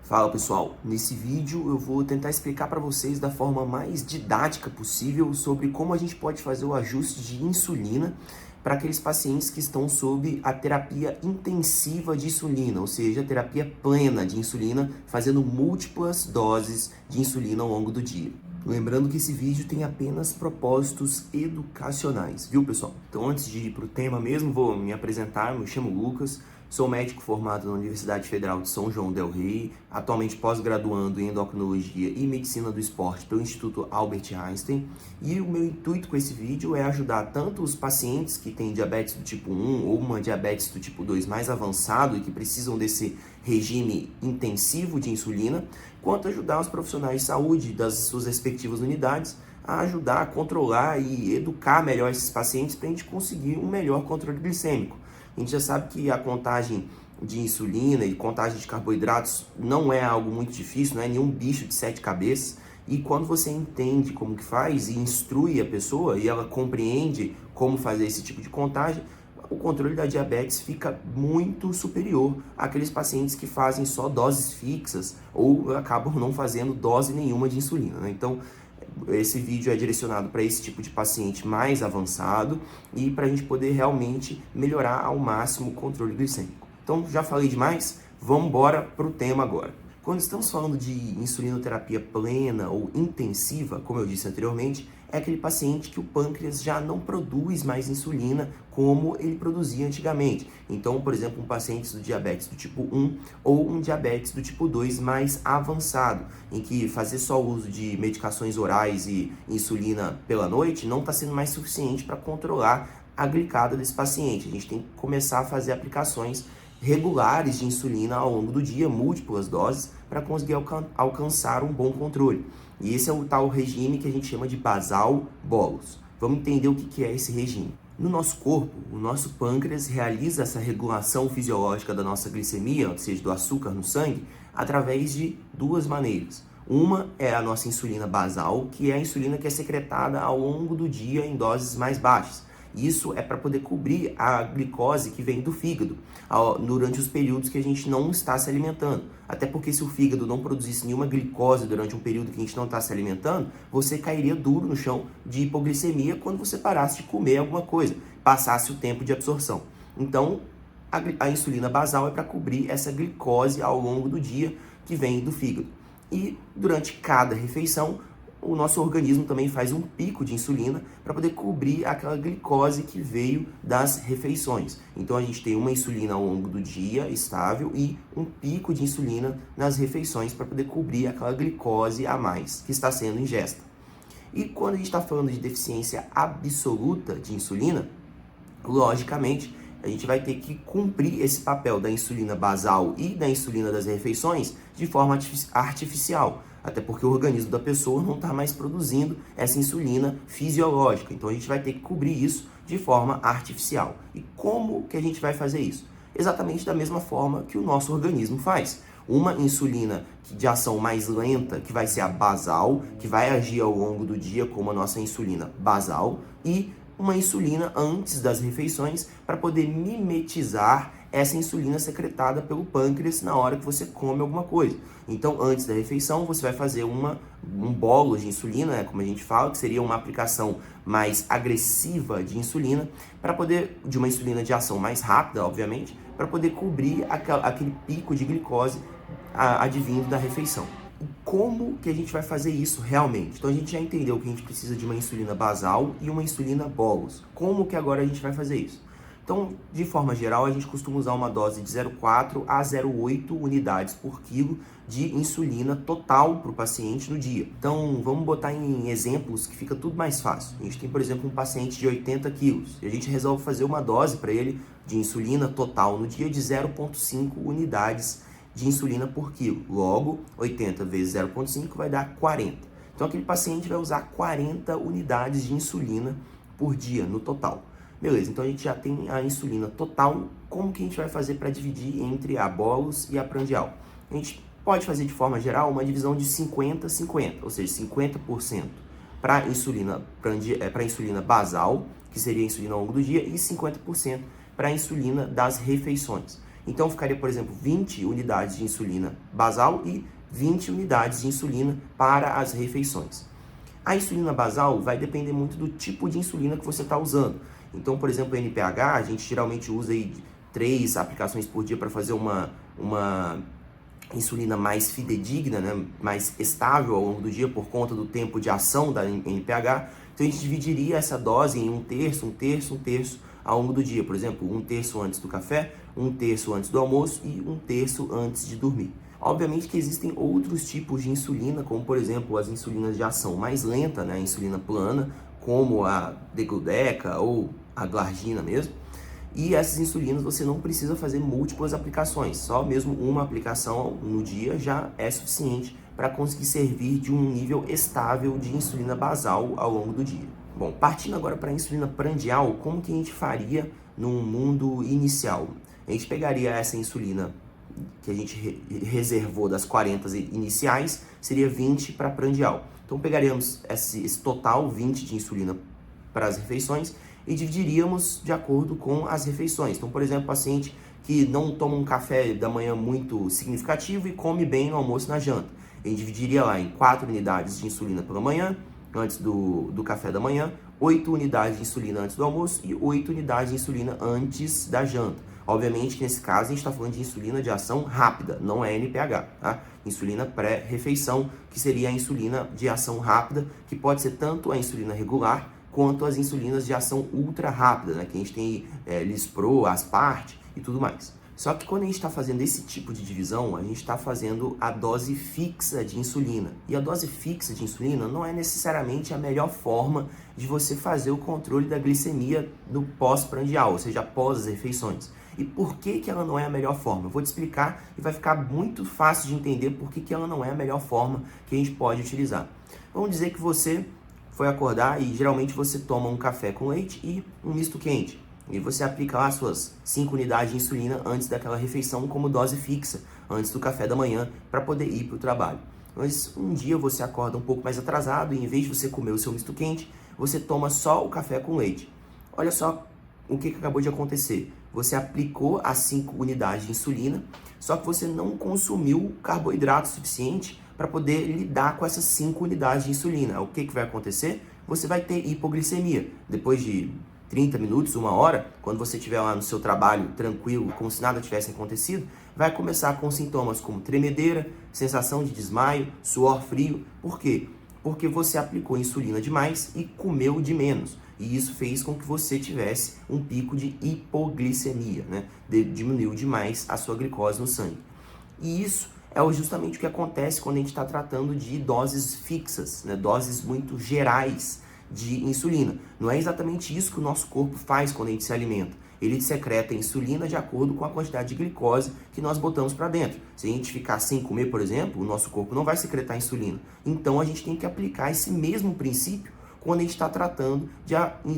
Fala pessoal, nesse vídeo eu vou tentar explicar para vocês da forma mais didática possível sobre como a gente pode fazer o ajuste de insulina para aqueles pacientes que estão sob a terapia intensiva de insulina, ou seja, a terapia plena de insulina, fazendo múltiplas doses de insulina ao longo do dia. Lembrando que esse vídeo tem apenas propósitos educacionais, viu pessoal? Então antes de ir para o tema mesmo, vou me apresentar, me chamo Lucas, sou médico formado na Universidade Federal de São João del Rei, atualmente pós-graduando em endocrinologia e medicina do esporte pelo Instituto Albert Einstein, e o meu intuito com esse vídeo é ajudar tanto os pacientes que têm diabetes do tipo 1 ou uma diabetes do tipo 2 mais avançado e que precisam desse regime intensivo de insulina, quanto ajudar os profissionais de saúde das suas respectivas unidades a ajudar a controlar e educar melhor esses pacientes para a gente conseguir um melhor controle glicêmico. A gente já sabe que a contagem de insulina e contagem de carboidratos não é algo muito difícil, não é nenhum bicho de 7 cabeças. E quando você entende como que faz e instrui a pessoa e ela compreende como fazer esse tipo de contagem, o controle da diabetes fica muito superior àqueles pacientes que fazem só doses fixas ou acabam não fazendo dose nenhuma de insulina, né? Então, esse vídeo é direcionado para esse tipo de paciente mais avançado e para a gente poder realmente melhorar ao máximo o controle glicêmico. Então, já falei demais, vamos embora para o tema agora. Quando estamos falando de insulinoterapia plena ou intensiva, como eu disse anteriormente, é aquele paciente que o pâncreas já não produz mais insulina como ele produzia antigamente. Então, por exemplo, um paciente do diabetes do tipo 1 ou um diabetes do tipo 2 mais avançado, em que fazer só uso de medicações orais e insulina pela noite não está sendo mais suficiente para controlar a glicada desse paciente. A gente tem que começar a fazer aplicações regulares de insulina ao longo do dia, múltiplas doses, para conseguir alcançar um bom controle. E esse é o tal regime que a gente chama de basal bolus. Vamos entender o que é esse regime. No nosso corpo, o nosso pâncreas realiza essa regulação fisiológica da nossa glicemia, ou seja, do açúcar no sangue, através de duas maneiras. Uma é a nossa insulina basal, que é a insulina que é secretada ao longo do dia em doses mais baixas. Isso é para poder cobrir a glicose que vem do fígado durante os períodos que a gente não está se alimentando. Até porque se o fígado não produzisse nenhuma glicose durante um período que a gente não está se alimentando, você cairia duro no chão de hipoglicemia quando você parasse de comer alguma coisa, passasse o tempo de absorção. Então, a insulina basal é para cobrir essa glicose ao longo do dia que vem do fígado. E durante cada refeição, o nosso organismo também faz um pico de insulina para poder cobrir aquela glicose que veio das refeições. Então a gente tem uma insulina ao longo do dia estável e um pico de insulina nas refeições para poder cobrir aquela glicose a mais que está sendo ingesta. E quando a gente está falando de deficiência absoluta de insulina, logicamente a gente vai ter que cumprir esse papel da insulina basal e da insulina das refeições de forma artificial. Até porque o organismo da pessoa não está mais produzindo essa insulina fisiológica. Então a gente vai ter que cobrir isso de forma artificial. E como que a gente vai fazer isso? Exatamente da mesma forma que o nosso organismo faz. Uma insulina de ação mais lenta, que vai ser a basal, que vai agir ao longo do dia como a nossa insulina basal, e uma insulina antes das refeições para poder mimetizar essa insulina secretada pelo pâncreas na hora que você come alguma coisa. Então, antes da refeição, você vai fazer um bolo de insulina, né, como a gente fala, que seria uma aplicação mais agressiva de insulina, para poder, de uma insulina de ação mais rápida, obviamente, para poder cobrir aquele pico de glicose advindo da refeição. E como que a gente vai fazer isso realmente? Então a gente já entendeu que a gente precisa de uma insulina basal e uma insulina bolus. Como que agora a gente vai fazer isso? Então, de forma geral, a gente costuma usar uma dose de 0,4 a 0,8 unidades por quilo de insulina total para o paciente no dia. Então, vamos botar em exemplos que fica tudo mais fácil. A gente tem, por exemplo, um paciente de 80 quilos e a gente resolve fazer uma dose para ele de insulina total no dia de 0,5 unidades de insulina por quilo. Logo, 80 vezes 0,5 vai dar 40. Então, aquele paciente vai usar 40 unidades de insulina por dia no total. Beleza, então a gente já tem a insulina total. Como que a gente vai fazer para dividir entre a bolus e a prandial? A gente pode fazer de forma geral uma divisão de 50-50, ou seja, 50% para insulina basal, que seria a insulina ao longo do dia, e 50% para a insulina das refeições. Então ficaria, por exemplo, 20 unidades de insulina basal e 20 unidades de insulina para as refeições. A insulina basal vai depender muito do tipo de insulina que você está usando. Então, por exemplo, o NPH, a gente geralmente usa aí 3 aplicações por dia para fazer uma insulina mais fidedigna, né? Mais estável ao longo do dia por conta do tempo de ação da NPH. Então a gente dividiria essa dose em 1/3 ao longo do dia. Por exemplo, 1/3 antes do café, 1/3 antes do almoço e 1/3 antes de dormir. Obviamente que existem outros tipos de insulina, como por exemplo as insulinas de ação mais lenta, né? A insulina plana, como a degludec ou a glargina mesmo. E essas insulinas você não precisa fazer múltiplas aplicações, só mesmo uma aplicação no dia já é suficiente para conseguir servir de um nível estável de insulina basal ao longo do dia. Bom, partindo agora para a insulina prandial, como que a gente faria num mundo inicial? A gente pegaria essa insulina que a gente reservou das 40 iniciais, seria 20 para prandial. Então pegaríamos esse total 20 de insulina para as refeições e dividiríamos de acordo com as refeições. Então, por exemplo, paciente que não toma um café da manhã muito significativo e come bem no almoço e na janta. A gente dividiria lá em 4 unidades de insulina pela manhã, antes do café da manhã, 8 unidades de insulina antes do almoço e 8 unidades de insulina antes da janta. Obviamente que nesse caso a gente está falando de insulina de ação rápida, não é NPH, tá? Insulina pré-refeição, que seria a insulina de ação rápida, que pode ser tanto a insulina regular, quanto as insulinas de ação ultra rápida, né? Que a gente tem Lispro, Aspart e tudo mais. Só que quando a gente está fazendo esse tipo de divisão, a gente está fazendo a dose fixa de insulina. E a dose fixa de insulina não é necessariamente a melhor forma de você fazer o controle da glicemia no pós-prandial, ou seja, após as refeições. E por que ela não é a melhor forma? Eu vou te explicar e vai ficar muito fácil de entender por que ela não é a melhor forma que a gente pode utilizar. Vamos dizer que você foi acordar e geralmente você toma um café com leite e um misto quente. E você aplica lá suas 5 unidades de insulina antes daquela refeição como dose fixa, antes do café da manhã, para poder ir para o trabalho. Mas um dia você acorda um pouco mais atrasado e em vez de você comer o seu misto quente, você toma só o café com leite. Olha só o que acabou de acontecer. Você aplicou as 5 unidades de insulina, só que você não consumiu carboidrato suficiente para poder lidar com essas 5 unidades de insulina. O que vai acontecer? Você vai ter hipoglicemia. Depois de 30 minutos, 1 hora, quando você estiver lá no seu trabalho tranquilo, como se nada tivesse acontecido, vai começar com sintomas como tremedeira, sensação de desmaio, suor frio. Por quê? Porque você aplicou insulina demais e comeu de menos. E isso fez com que você tivesse um pico de hipoglicemia, né? Diminuiu demais a sua glicose no sangue. E isso é justamente o que acontece quando a gente está tratando de doses fixas, né? Doses muito gerais de insulina. Não é exatamente isso que o nosso corpo faz quando a gente se alimenta. Ele secreta insulina de acordo com a quantidade de glicose que nós botamos para dentro. Se a gente ficar sem comer, por exemplo, o nosso corpo não vai secretar insulina. Então a gente tem que aplicar esse mesmo princípio quando a gente está tratando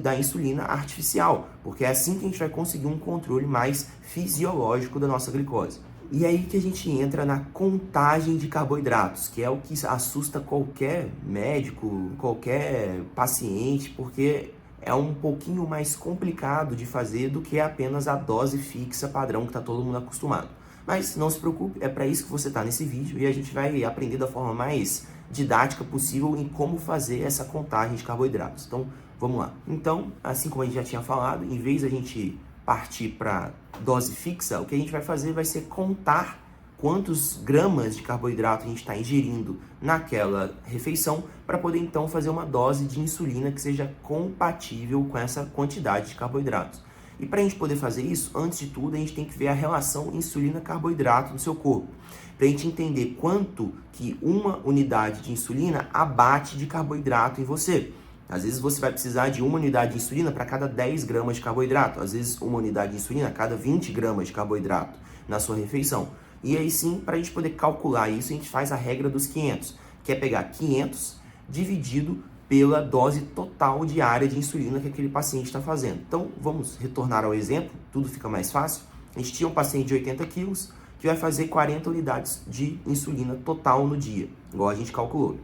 da insulina artificial, porque é assim que a gente vai conseguir um controle mais fisiológico da nossa glicose. E aí que a gente entra na contagem de carboidratos, que é o que assusta qualquer médico, qualquer paciente, porque é um pouquinho mais complicado de fazer do que apenas a dose fixa padrão que está todo mundo acostumado. Mas não se preocupe, é para isso que você está nesse vídeo e a gente vai aprender da forma mais didática possível em como fazer essa contagem de carboidratos. Então, vamos lá. Então, assim como a gente já tinha falado, em vez da gente partir para dose fixa, o que a gente vai fazer vai ser contar quantos gramas de carboidrato a gente está ingerindo naquela refeição para poder então fazer uma dose de insulina que seja compatível com essa quantidade de carboidratos. E para a gente poder fazer isso, antes de tudo, a gente tem que ver a relação insulina-carboidrato no seu corpo, para a gente entender quanto que uma unidade de insulina abate de carboidrato em você. Às vezes você vai precisar de 1 unidade de insulina para cada 10 gramas de carboidrato. Às vezes 1 unidade de insulina a cada 20 gramas de carboidrato na sua refeição. E aí sim, para a gente poder calcular isso, a gente faz a regra dos 500, que é pegar 500 dividido pela dose total diária de insulina que aquele paciente está fazendo. Então, vamos retornar ao exemplo, tudo fica mais fácil. A gente tinha um paciente de 80 quilos que vai fazer 40 unidades de insulina total no dia, igual a gente calculou.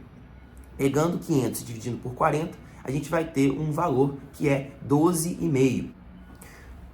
Pegando 500 e dividindo por 40, a gente vai ter um valor que é 12,5.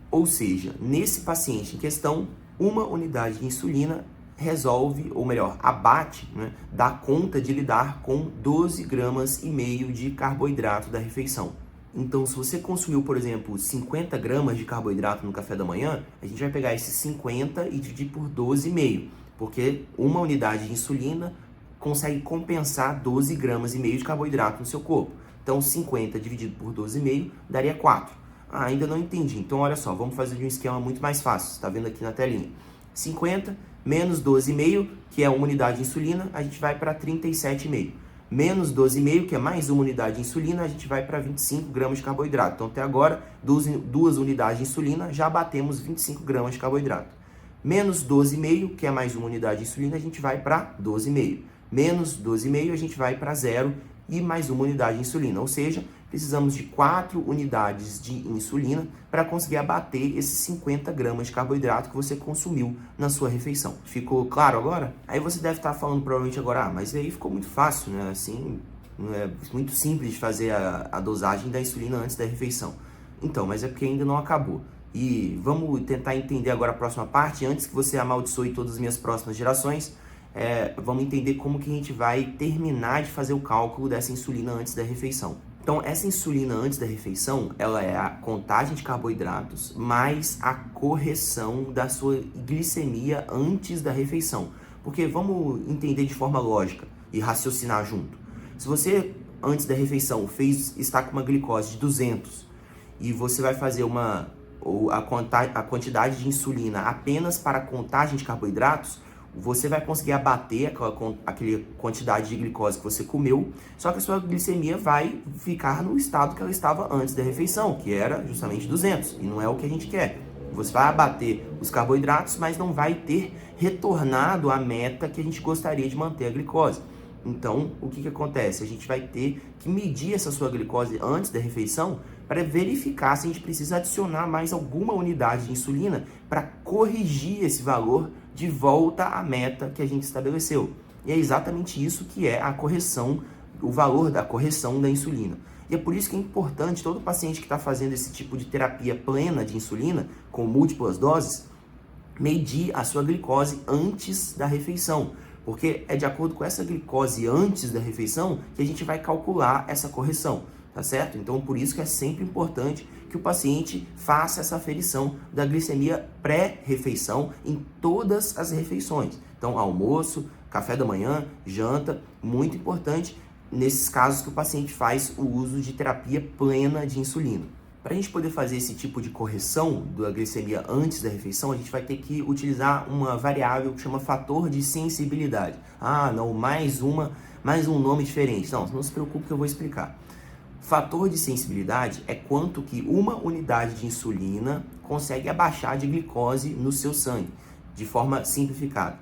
Ou seja, nesse paciente em questão, Uma unidade de insulina resolve, ou melhor, abate, né, dá conta de lidar com 12 gramas e meio de carboidrato da refeição. Então, se você consumiu, por exemplo, 50 gramas de carboidrato no café da manhã, a gente vai pegar esses 50 e dividir por 12,5, porque uma unidade de insulina consegue compensar 12 gramas e meio de carboidrato no seu corpo. Então, 50 dividido por 12,5 daria 4. Ah, ainda não entendi. Então, olha só, vamos fazer de um esquema muito mais fácil. Você está vendo aqui na telinha. 50 menos 12,5, que é uma unidade de insulina, a gente vai para 37,5. Menos 12,5, que é mais uma unidade de insulina, a gente vai para 25 gramas de carboidrato. Então, até agora, duas unidades de insulina, já batemos 25 gramas de carboidrato. Menos 12,5, que é mais uma unidade de insulina, a gente vai para 12,5. Menos 12,5, a gente vai para 0 e mais uma unidade de insulina. Ou seja, precisamos de 4 unidades de insulina para conseguir abater esses 50 gramas de carboidrato que você consumiu na sua refeição. Ficou claro agora? Aí você deve estar falando provavelmente agora, mas aí ficou muito fácil, né? Assim, é muito simples de fazer a dosagem da insulina antes da refeição. Então, mas é porque ainda não acabou. E vamos tentar entender agora a próxima parte, antes que você amaldiçoe todas as minhas próximas gerações. Vamos entender como que a gente vai terminar de fazer o cálculo dessa insulina antes da refeição. Então, essa insulina antes da refeição, ela é a contagem de carboidratos mais a correção da sua glicemia antes da refeição. Porque vamos entender de forma lógica e raciocinar junto. Se você, antes da refeição, está com uma glicose de 200 e você vai fazer a quantidade de insulina apenas para a contagem de carboidratos, você vai conseguir abater aquela quantidade de glicose que você comeu, só que a sua glicemia vai ficar no estado que ela estava antes da refeição, que era justamente 200, e não é o que a gente quer. Você vai abater os carboidratos, mas não vai ter retornado à meta que a gente gostaria de manter a glicose. Então, o que acontece? A gente vai ter que medir essa sua glicose antes da refeição para verificar se a gente precisa adicionar mais alguma unidade de insulina para corrigir esse valor de volta à meta que a gente estabeleceu. E é exatamente isso que é a correção, o valor da correção da insulina. E é por isso que é importante todo paciente que está fazendo esse tipo de terapia plena de insulina, com múltiplas doses, medir a sua glicose antes da refeição. Porque é de acordo com essa glicose antes da refeição que a gente vai calcular essa correção, tá certo? Então, por isso que é sempre importante que o paciente faça essa aferição da glicemia pré-refeição em todas as refeições. Então, almoço, café da manhã, janta, muito importante nesses casos que o paciente faz o uso de terapia plena de insulina. Para a gente poder fazer esse tipo de correção da glicemia antes da refeição, a gente vai ter que utilizar uma variável que chama fator de sensibilidade. Ah, não, mais um nome diferente. Não se preocupe que eu vou explicar. Fator de sensibilidade é quanto que uma unidade de insulina consegue abaixar de glicose no seu sangue, de forma simplificada.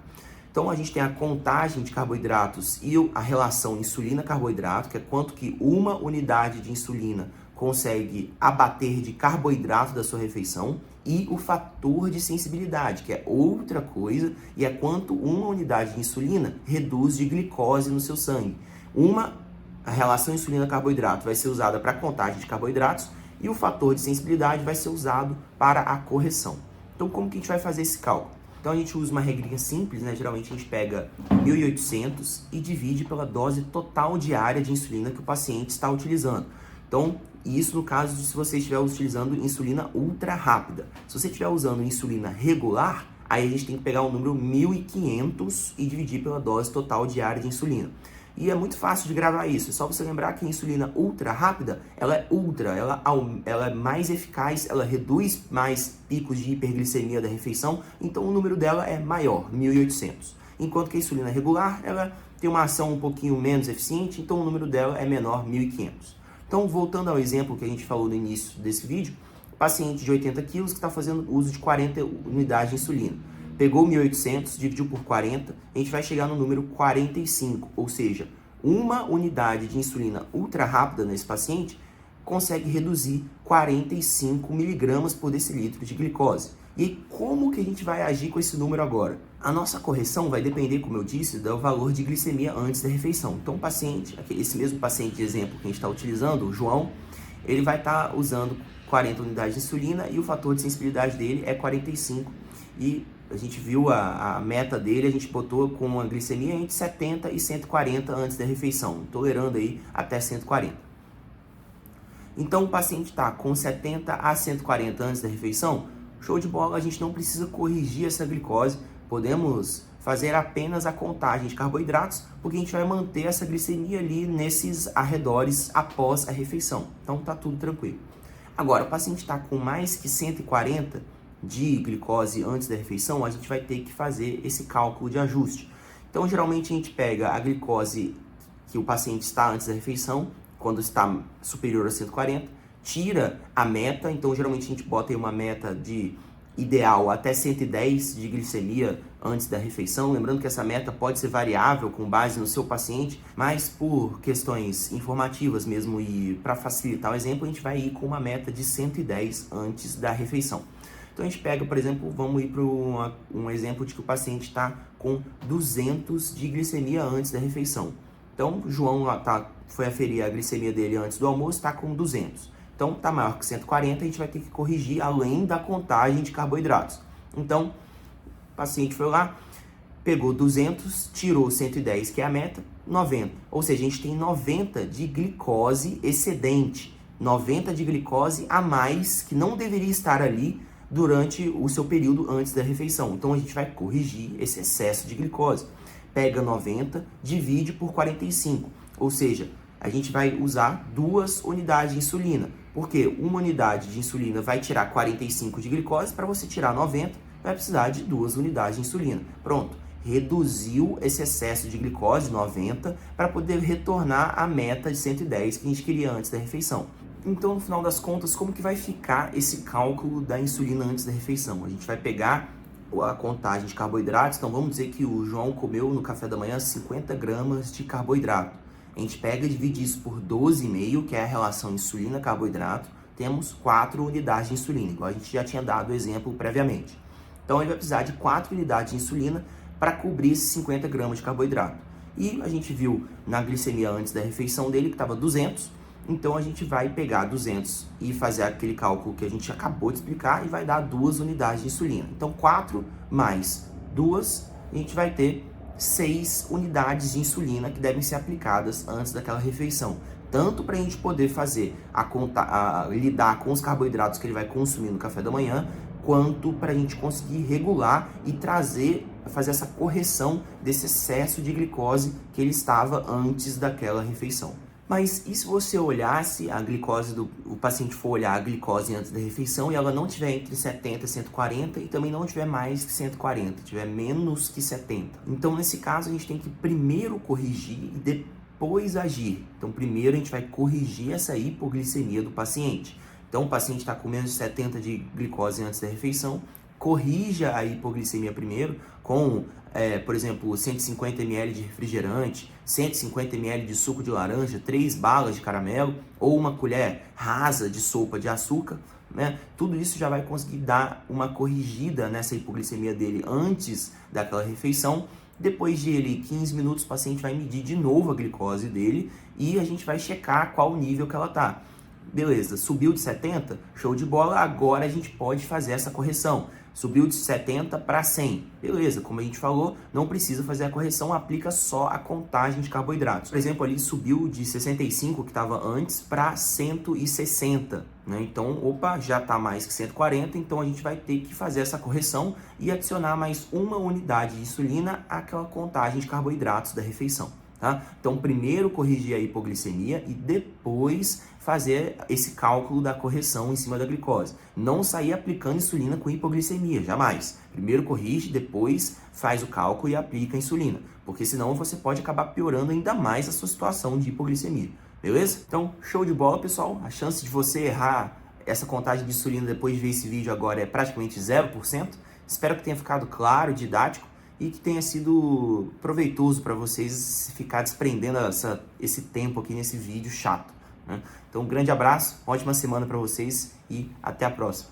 Então, a gente tem a contagem de carboidratos e a relação insulina-carboidrato, que é quanto que uma unidade de insulina consegue abater de carboidrato da sua refeição, e o fator de sensibilidade, que é outra coisa, e é quanto uma unidade de insulina reduz de glicose no seu sangue. A relação insulina-carboidrato vai ser usada para a contagem de carboidratos e o fator de sensibilidade vai ser usado para a correção. Então, como que a gente vai fazer esse cálculo? Então, a gente usa uma regrinha simples, né? Geralmente a gente pega 1.800 e divide pela dose total diária de insulina que o paciente está utilizando. Então, isso no caso de se você estiver utilizando insulina ultra rápida. Se você estiver usando insulina regular, aí a gente tem que pegar o número 1.500 e dividir pela dose total diária de insulina. E é muito fácil de gravar isso, é só você lembrar que a insulina ultra rápida, ela é ultra, ela é mais eficaz, ela reduz mais picos de hiperglicemia da refeição, então o número dela é maior, 1.800. Enquanto que a insulina regular, ela tem uma ação um pouquinho menos eficiente, então o número dela é menor, 1.500. Então, voltando ao exemplo que a gente falou no início desse vídeo, paciente de 80 quilos que está fazendo uso de 40 unidades de insulina. Pegou 1.800, dividiu por 40, a gente vai chegar no número 45, ou seja, uma unidade de insulina ultra rápida nesse paciente consegue reduzir 45 miligramas por decilitro de glicose. E como que a gente vai agir com esse número agora? A nossa correção vai depender, como eu disse, do valor de glicemia antes da refeição. Então, o paciente, esse mesmo paciente de exemplo que a gente está utilizando, o João, ele vai estar usando 40 unidades de insulina e o fator de sensibilidade dele é 45. E A gente viu a meta dele, a gente botou com uma glicemia entre 70 e 140 antes da refeição, tolerando aí até 140. Então o paciente está com 70 a 140 antes da refeição, show de bola, a gente não precisa corrigir essa glicose, podemos fazer apenas a contagem de carboidratos, porque a gente vai manter essa glicemia ali nesses arredores após a refeição. Então tá tudo tranquilo. Agora, o paciente está com mais que 140 de glicose antes da refeição, a gente vai ter que fazer esse cálculo de ajuste. Então, geralmente a gente pega a glicose que o paciente está antes da refeição, quando está superior a 140, tira a meta, então geralmente a gente bota aí uma meta de ideal até 110 de glicemia antes da refeição, lembrando que essa meta pode ser variável com base no seu paciente, mas por questões informativas mesmo e para facilitar o exemplo, a gente vai ir com uma meta de 110 antes da refeição. Então a gente pega, por exemplo, vamos ir para um exemplo de que o paciente está com 200 de glicemia antes da refeição. Então, o João foi aferir a glicemia dele antes do almoço, está com 200. Então, está maior que 140, a gente vai ter que corrigir além da contagem de carboidratos. Então, o paciente foi lá, pegou 200, tirou 110, que é a meta, 90. Ou seja, a gente tem 90 de glicose excedente, 90 de glicose a mais, que não deveria estar ali durante o seu período antes da refeição. Então, a gente vai corrigir esse excesso de glicose. Pega 90, divide por 45, ou seja, a gente vai usar 2 unidades de insulina, porque uma unidade de insulina vai tirar 45 de glicose, para você tirar 90, vai precisar de 2 unidades de insulina. Pronto, reduziu esse excesso de glicose, 90, para poder retornar à meta de 110 que a gente queria antes da refeição. Então, no final das contas, como que vai ficar esse cálculo da insulina antes da refeição? A gente vai pegar a contagem de carboidratos, então vamos dizer que o João comeu no café da manhã 50 gramas de carboidrato. A gente pega e divide isso por 12,5, que é a relação insulina-carboidrato, temos 4 unidades de insulina, igual a gente já tinha dado o exemplo previamente. Então ele vai precisar de 4 unidades de insulina para cobrir esses 50 gramas de carboidrato. E a gente viu na glicemia antes da refeição dele que estava 200, então a gente vai pegar 200 e fazer aquele cálculo que a gente acabou de explicar e vai dar 2 unidades de insulina. Então 4 mais 2, a gente vai ter 6 unidades de insulina que devem ser aplicadas antes daquela refeição. Tanto para a gente poder fazer lidar com os carboidratos que ele vai consumir no café da manhã, quanto para a gente conseguir regular e fazer essa correção desse excesso de glicose que ele estava antes daquela refeição. Mas e se você olhasse a glicose o paciente for olhar a glicose antes da refeição e ela não tiver entre 70 e 140 e também não tiver mais que 140, tiver menos que 70? Então, nesse caso, a gente tem que primeiro corrigir e depois agir. Então, primeiro a gente vai corrigir essa hipoglicemia do paciente. Então, o paciente está com menos de 70 de glicose antes da refeição, corrija a hipoglicemia primeiro com, por exemplo, 150 ml de refrigerante, 150 ml de suco de laranja, 3 balas de caramelo ou uma colher rasa de sopa de açúcar, né? Tudo isso já vai conseguir dar uma corrigida nessa hipoglicemia dele antes daquela refeição. Depois de 15 minutos, o paciente vai medir de novo a glicose dele e a gente vai checar qual nível que ela está. Beleza, subiu de 70, show de bola, agora a gente pode fazer essa correção. Subiu de 70 para 100, beleza, como a gente falou, não precisa fazer a correção, aplica só a contagem de carboidratos. Por exemplo, ali subiu de 65, que estava antes, para 160, né? Então, já está mais que 140, então a gente vai ter que fazer essa correção e adicionar mais uma unidade de insulina àquela contagem de carboidratos da refeição. Tá? Então, primeiro corrigir a hipoglicemia e depois fazer esse cálculo da correção em cima da glicose. Não sair aplicando insulina com hipoglicemia, jamais. Primeiro corrige, depois faz o cálculo e aplica a insulina, porque senão você pode acabar piorando ainda mais a sua situação de hipoglicemia. Beleza? Então, show de bola, pessoal. A chance de você errar essa contagem de insulina depois de ver esse vídeo agora é praticamente 0%. Espero que tenha ficado claro, didático, e que tenha sido proveitoso para vocês ficar desprendendo esse tempo aqui nesse vídeo chato, né? Então, um grande abraço, ótima semana para vocês e até a próxima.